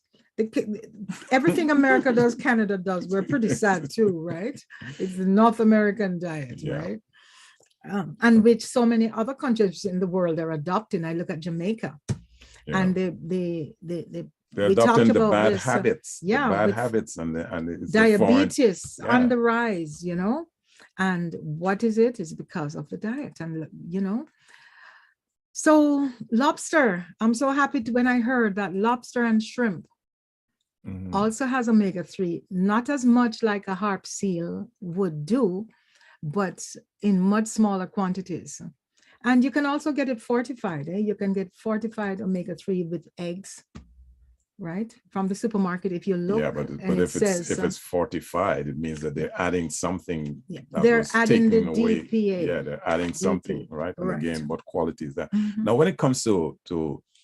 Everything America does, Canada does. We're pretty sad too, right? It's the North American diet, right? And which so many other countries in the world are adopting. I look at Jamaica, and they're adopting the bad habits. Bad habits and diabetes on the rise, you know. And what is it? It's because of the diet, and you know. So lobster, I'm so happy when I heard that lobster and shrimp also has omega-3, not as much like a harp seal would do, but in much smaller quantities. And you can also get it fortified. You can get fortified omega-3 with eggs, right? From the supermarket, if you look. Yeah, but if it's fortified, it means that they're adding something. They're adding the DPA. Yeah, they're adding something, right? And again, what quality is that? Now, when it comes to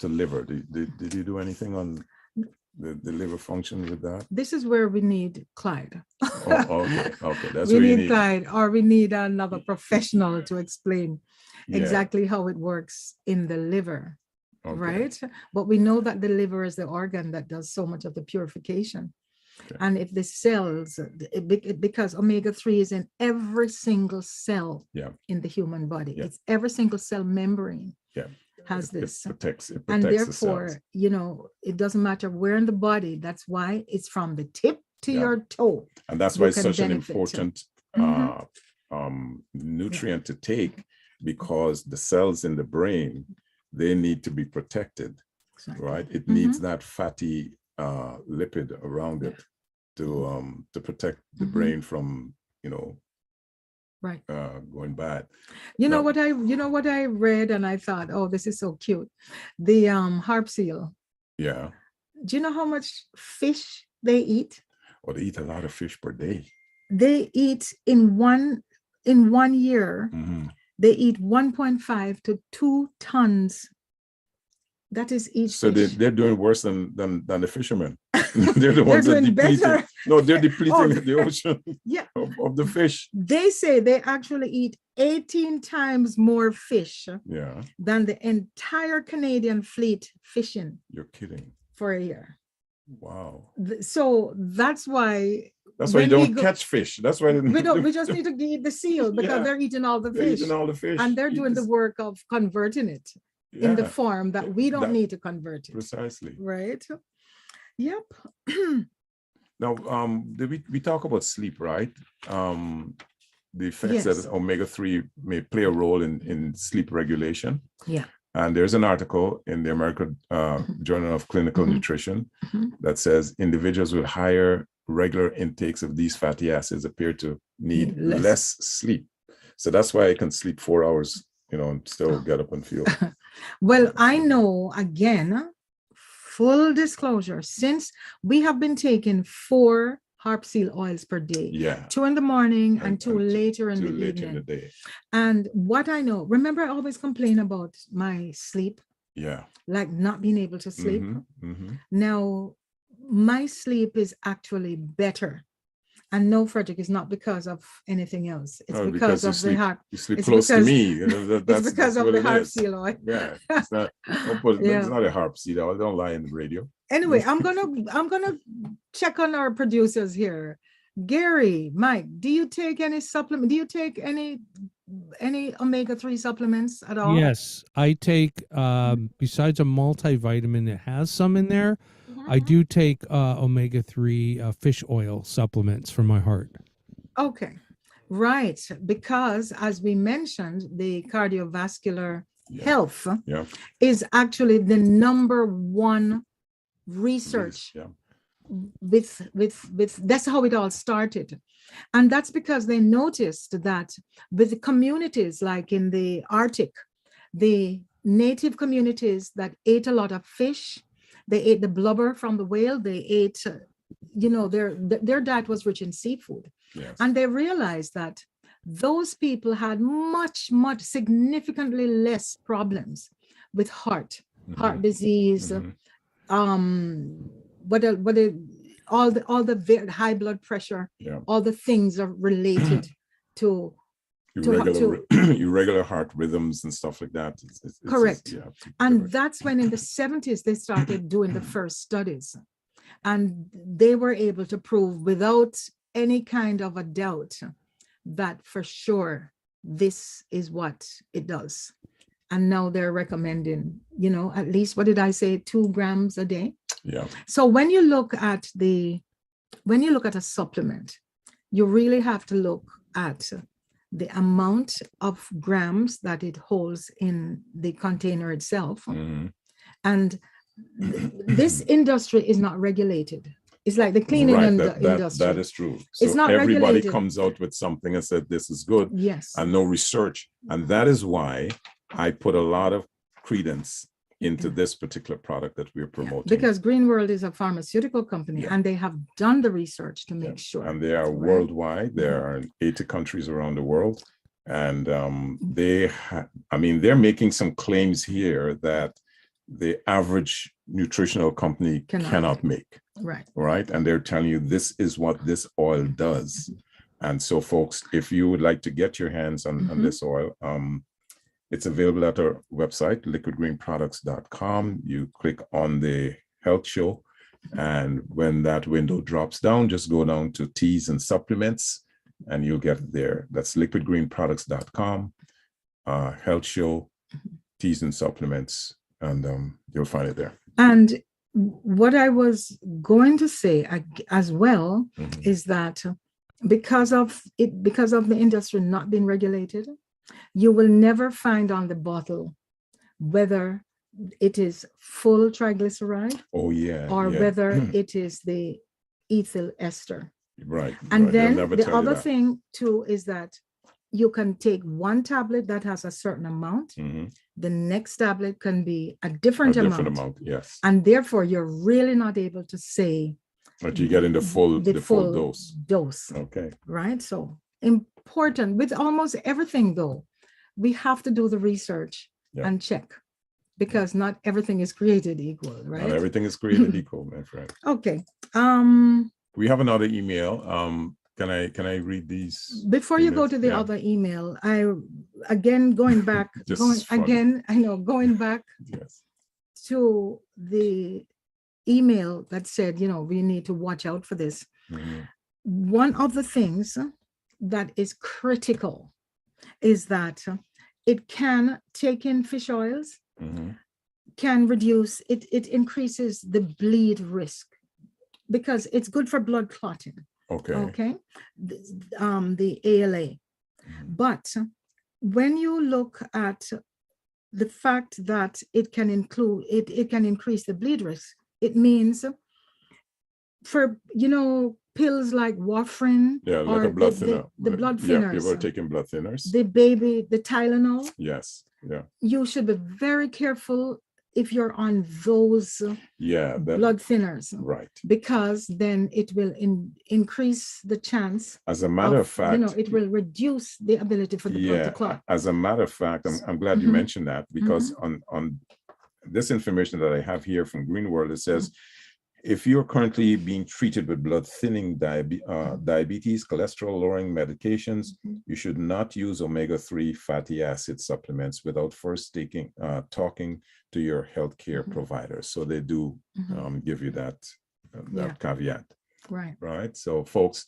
liver, did you do anything on the liver function with that? This is where we need Clyde. Okay. That's we need Clyde, or we need another professional to explain exactly how it works in the liver. Right? But we know that the liver is the organ that does so much of the purification. And if the cells, because omega-3 is in every single cell in the human body, it's every single cell membrane has this. It protects and therefore, you know, it doesn't matter where in the body. That's why it's from the tip to your toe. And that's why it's such an important nutrient to take, because the cells in the brain, they need to be protected, right? It needs that fatty lipid around it to protect the brain from, you know, going bad. You know what I read, and I thought, oh, this is so cute. The harp seal. Yeah. Do you know how much fish they eat? Oh, they eat a lot of fish per day. They eat in one year. They eat 1.5 to 2 tons. That is each. So they're doing worse than the fishermen. They're the ones that depleting. No, they're depleting the ocean of the fish. They say they actually eat 18 times more fish than the entire Canadian fleet fishing. You're kidding. For a year. Wow. So that's why. That's why you don't catch fish. That's why we just need to eat the seal, because they're eating all the fish. Eating all the fish. And they're doing the work of converting it in the form that we don't need to convert it. Precisely. Right. Yep. Now, we talk about sleep, right? The effects that omega-3 may play a role in sleep regulation. Yeah. And there's an article in the American Journal of Clinical Nutrition that says individuals with higher regular intakes of these fatty acids appear to need less sleep. So that's why I can sleep 4 hours, you know, and still get up and feel. Well, I know, again, full disclosure, since we have been taking 4 harp seal oils per day, 2 in the morning and 2 later in the evening. And what I know, remember, I always complain about my sleep, like not being able to sleep. Now, my sleep is actually better. And no, Frederick, it's not because of anything else. It's because of the harp. You sleep close to me. It's because of the harp seal oil. Yeah, it's not. It's not a harp seal oil. Don't lie in the radio. Anyway, I'm gonna check on our producers here. Gary, Mike, do you take any supplement? Do you take any omega-3 supplements at all? Yes, I take besides a multivitamin that has some in there. I do take omega-3 fish oil supplements for my heart. Okay, right. Because as we mentioned, the cardiovascular health is actually the #1 research with that's how it all started. And that's because they noticed that with the communities like in the Arctic, the native communities that ate a lot of fish, they ate the blubber from the whale, they ate, their diet was rich in seafood. Yes. And they realized that those people had much significantly less problems with heart disease, all the high blood pressure, all the things are related to irregular heart rhythms and stuff like that. Correct. And that's when in the 70s they started doing the first studies, and they were able to prove without any kind of a doubt that for sure this is what it does. And now they're recommending, at least, what did I say, 2 grams a day? Yeah. So when you look at a supplement, you really have to look at the amount of grams that it holds in the container itself. And this industry is not regulated. It's like the cleaning industry. That is true. So it's not everybody regulated. Comes out with something and said this is good. Yes. And no research. And that is why I put a lot of credence into this particular product that we're promoting. Because Green World is a pharmaceutical company, and they have done the research to make sure. And they are worldwide. There are 80 countries around the world. And they're making some claims here that the average nutritional company cannot make. Right. And they're telling you this is what this oil does. And so, folks, if you would like to get your hands on this oil, it's available at our website, liquidgreenproducts.com. You click on the health show, and when that window drops down, just go down to teas and supplements, and you'll get there. That's liquidgreenproducts.com, health show, teas and supplements, and you'll find it there. And what I was going to say as well is that because of the industry not being regulated, you will never find on the bottle whether it is full triglyceride or whether it is the ethyl ester. Right. And then the other thing too is that you can take one tablet that has a certain amount. The next tablet can be a different amount. Yes. And therefore you're really not able to say that you get in the full dose. Okay. Right. So important with almost everything, though, we have to do the research and check, because not everything is created equal, right? Not everything is created equal, my friend. Okay. We have another email. Can I read these? Before you go to the other email, going back to the email that said, we need to watch out for this. One of the things that is critical is that it can take in fish oils, can reduce, it increases the bleed risk because it's good for blood clotting. Okay. The ALA. But when you look at the fact that it can increase the bleed risk, it means for, pills like warfarin, like a blood thinner. The blood thinners. People are taking blood thinners. The Tylenol. Yes. Yeah. You should be very careful if you're on those blood thinners. Right. Because then it will increase the chance. As a matter of fact, it will reduce the ability for the blood to clot. As a matter of fact, I'm glad you mentioned that, because on this information that I have here from Green World, it says, if you're currently being treated with blood thinning diabetes, cholesterol lowering medications, you should not use omega-3 fatty acid supplements without first talking to your healthcare provider. So they do give you that caveat. Right. So folks,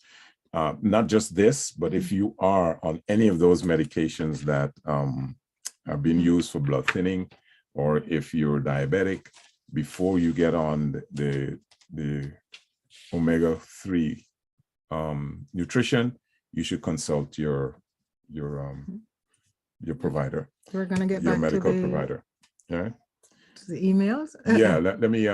not just this, but if you are on any of those medications that are being used for blood thinning, or if you're diabetic, before you get on the omega-3 nutrition, you should consult your provider. We're going to get your back medical to provider. Yeah. The emails. Yeah, let me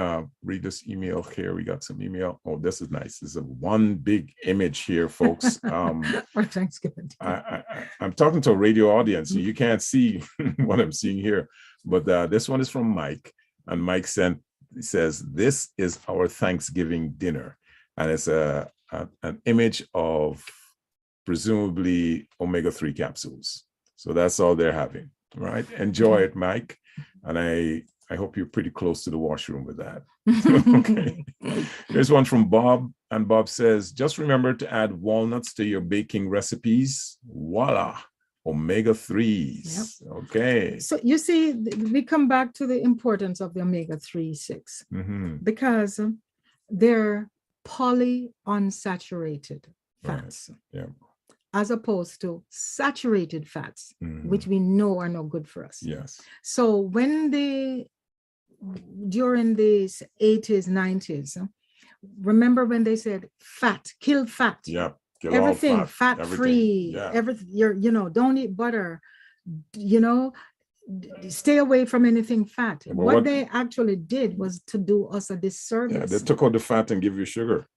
read this email here. We got some email. Oh, this is nice. This is a one big image here, folks. For Thanksgiving. I'm talking to a radio audience. You can't see what I'm seeing here, but this one is from Mike, and Mike says, "This is our Thanksgiving dinner," and it's an image of presumably omega-3 capsules. So that's all they're having, right? Enjoy it, Mike, and I hope you're pretty close to the washroom with that. Okay. Here's one from Bob, and Bob says, just remember to add walnuts to your baking recipes. Voila, omega-3s. Yep. Okay. So you see, we come back to the importance of the omega-3/6 because they're polyunsaturated fats. Right. Yeah. As opposed to saturated fats, which we know are no good for us. Yes. So when during the 80s, 90s, remember when they said fat, kill fat. Yeah. Kill everything all fat, free, yeah. Everything, don't eat butter, stay away from anything fat. Yeah, what they actually did was to do us a disservice. Yeah, they took out the fat and give you sugar.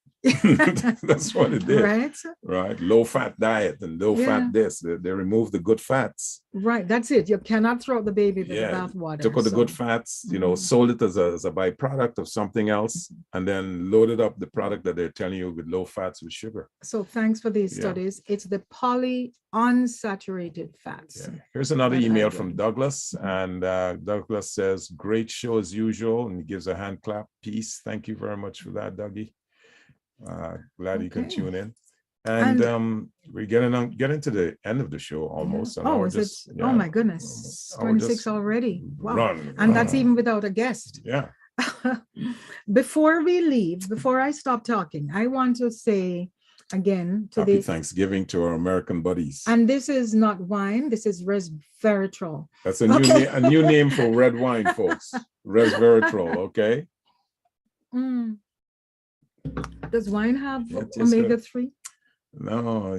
That's what it did. Right. Low fat diet and low fat this. They removed the good fats. Right. That's it. You cannot throw out the baby with the bathwater. Took out the good fats, sold it as a byproduct of something else, and then loaded up the product that they're telling you with low fats with sugar. So thanks for these studies. It's the polyunsaturated fats. Yeah. Here's another email from Douglas, and Douglas says, great show as usual, and he gives a hand clap. Peace. Thank you very much for that, Dougie. Glad you can tune in, and we're getting to the end of the show almost. Oh my goodness, 26 already. Wow. And that's even without a guest. Yeah. Before we leave, before I stop talking, I want to say again happy Thanksgiving to our American buddies. And this is not wine, this is resveratrol. That's a new name for red wine, folks. Resveratrol. Okay. Does wine have omega-3? No,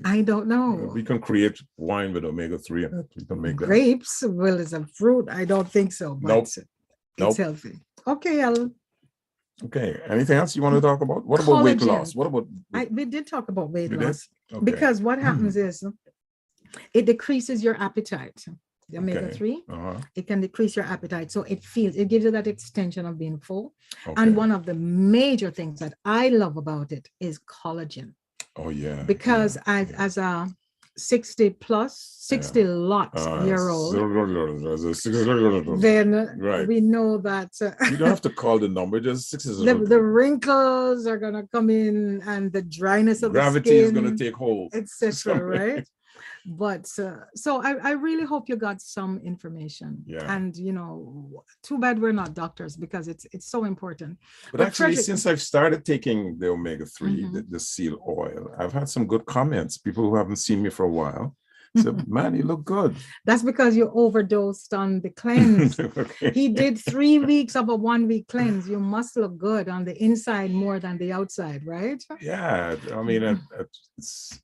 I don't know. We can create wine with omega-3 in it. We can make grapes. Well, it's a fruit. I don't think so. But it's healthy. Okay, Okay. Anything else you want to talk about? What about weight loss? What about? We did talk about weight loss because what happens is it decreases your appetite. The omega-3, it can decrease your appetite. So it gives you that extension of being full. And one of the major things that I love about it is collagen. Oh, yeah. Because as a 60 year old, then we know that you don't have to call the number, just 60. The wrinkles are going to come in and the dryness of gravity the skin is going to take hold, etc. Right? But so I really hope you got some information. And too bad we're not doctors because it's so important. But actually, since I've started taking the omega-3, the seal oil, I've had some good comments. People who haven't seen me for a while said, man, you look good. That's because you overdosed on the cleanse. He did 3 weeks of a 1 week cleanse. You must look good on the inside more than the outside, right? Yeah, I mean, it's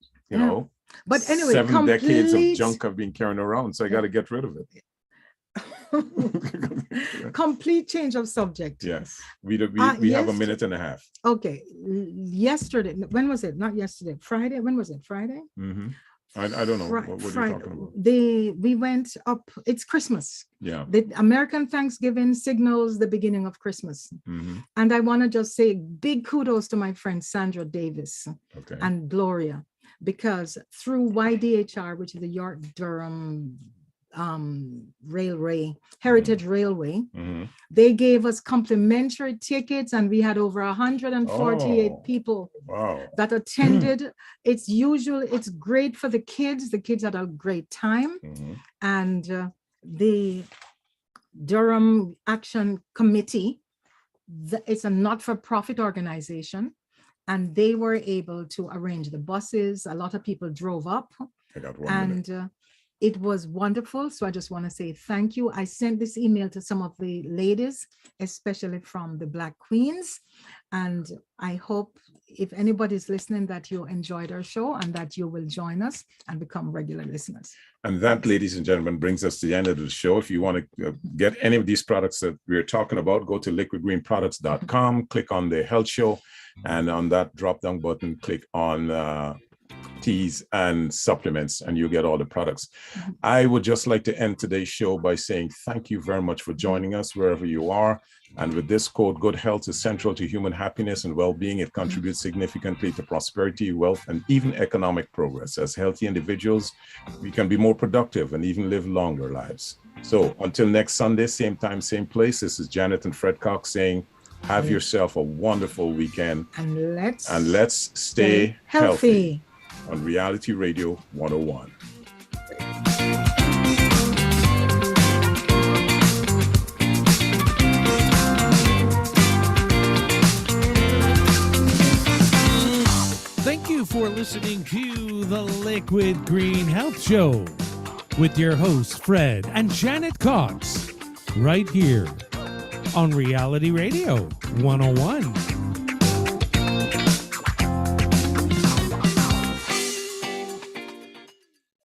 But anyway, 7 decades of junk I've been carrying around, so I got to get rid of it. Complete change of subject. Yes, we have a minute and a half. Okay, yesterday. When was it? Not yesterday. Friday. When was it? Friday. I don't know. What are you talking about? We went up. It's Christmas. Yeah. The American Thanksgiving signals the beginning of Christmas. And I want to just say big kudos to my friend Sandra Davis and Gloria. Because through YDHR, which is the York Durham Heritage Railway, they gave us complimentary tickets, and we had over 148 people that attended. It's great for the kids. The kids had a great time, and the Durham Action Committee, it's a not-for-profit organization. And they were able to arrange the buses. A lot of people drove up. I got 1 minute. It was wonderful. So I just want to say thank you. I sent this email to some of the ladies, especially from the Black Queens. And I hope if anybody's listening that you enjoyed our show and that you will join us and become regular listeners. And that, ladies and gentlemen, brings us to the end of the show. If you want to get any of these products that we're talking about, go to liquidgreenproducts.com, click on the health show, and on that drop-down button, click on teas and supplements, and you'll get all the products. I would just like to end today's show by saying thank you very much for joining us wherever you are. And with this quote, good health is central to human happiness and well-being. It contributes significantly to prosperity, wealth, and even economic progress. As healthy individuals, we can be more productive and even live longer lives. So until next Sunday, same time, same place, this is Janet and Fred Cox saying, have yourself a wonderful weekend. And let's stay healthy. On Reality Radio 101. Thank you for listening to the Liquid Green Health Show with your hosts, Fred and Janet Cox, right here on Reality Radio 101.